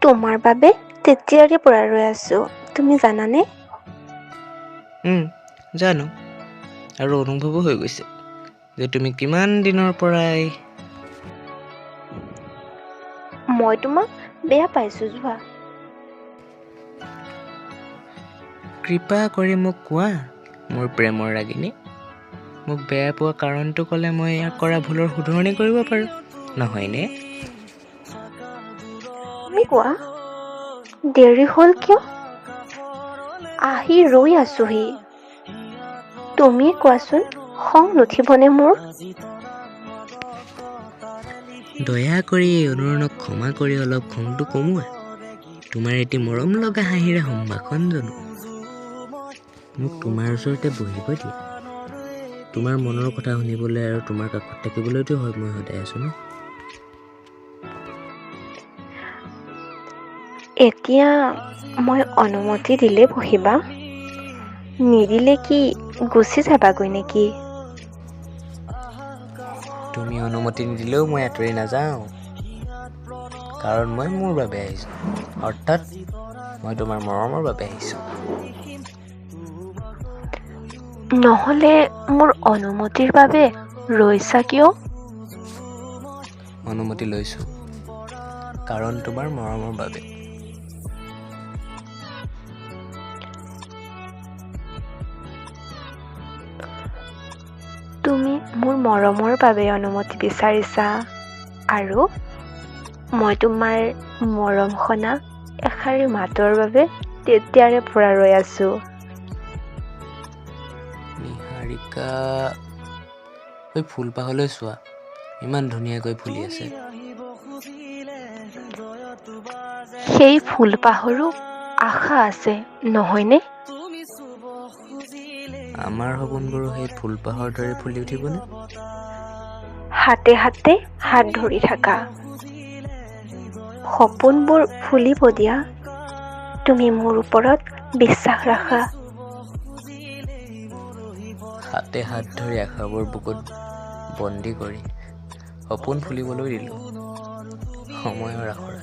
তোমাৰ বাবে তেতিয়াৰে পৰা ৰৈ আছো, তুমি জানানে? জানো, আৰু অনুভৱো হৈ গৈছে যে তুমি কিমান দিনৰ পৰাই মই তোমাক বেয়া পাইছো যোৱা। কৃপা কৰি মোক কোৱা, মোৰ প্ৰেমৰ ৰাগিনী। মোক বেয়া পোৱা কাৰণটো ক'লে মই ইয়াক কৰা ভুলৰ শুধৰণি কৰিব পাৰোঁ, নহয়নে? তুমি কোৱা, দেৰি হ'ল কিয়? আহি ৰৈ আছোহি। তুমি কোৱাচোন, খং নুঠিবনে মোৰ? দয়া কৰি এই অনুৰণক ক্ষমা কৰি অলপ খংটো কমোৱা। তোমাৰ এটি মৰম লগা হাঁহিৰে সম্ভাষণ জনোৱা। মোক তোমাৰ ওচৰতে বহিব দিয়া। তোমাৰ মনৰ কথা শুনিবলৈ আৰু তোমাৰ কাষত থাকিবলৈতো মই সদায় আছো ন। এতিয়া মই অনুমতি দিলে বহিবা? নিদিলে কি গুচি যাবাগৈ নেকি? তুমি অনুমতি নিদিলেও মই আঁতৰি নাযাওঁ, কাৰণ মই মোৰ বাবে আহিছোঁ, অৰ্থাৎ মই তোমাৰ মৰমৰ বাবে আহিছোঁ। নহ'লে মোৰ অনুমতিৰ বাবে ৰৈছা কিয়? অনুমতি লৈছোঁ, কাৰণ তোমাৰ মৰমৰ বাবে। তুমি মোৰ মৰমৰ বাবে অনুমতি বিচাৰিছা, আৰু মই তোমাৰ মৰম সনা এষাৰি মাতৰ বাবে তেতিয়াৰে পৰা ৰৈ আছো। নিহাৰিকা, ঐ ফুলপাহলৈ চোৱা, ইমান ধুনীয়াকৈ ফুলি আছে। সেই ফুলপাহৰো আশা আছে, নহয়নে? আমাৰ সপোনবোৰো সেই ফুলপাহৰ দৰে ফুলি উঠিবনে? হাতে হাতে হাত ধৰি থাকা। সপোনবোৰ ফুলিব দিয়া। তুমি মোৰ ওপৰত বিশ্বাস ৰাখা। হাতে হাত ধৰি আশাবোৰ বুকুত বন্দী কৰি সপোন ফুলিবলৈ দিলোঁ সময়ৰ আখৰা।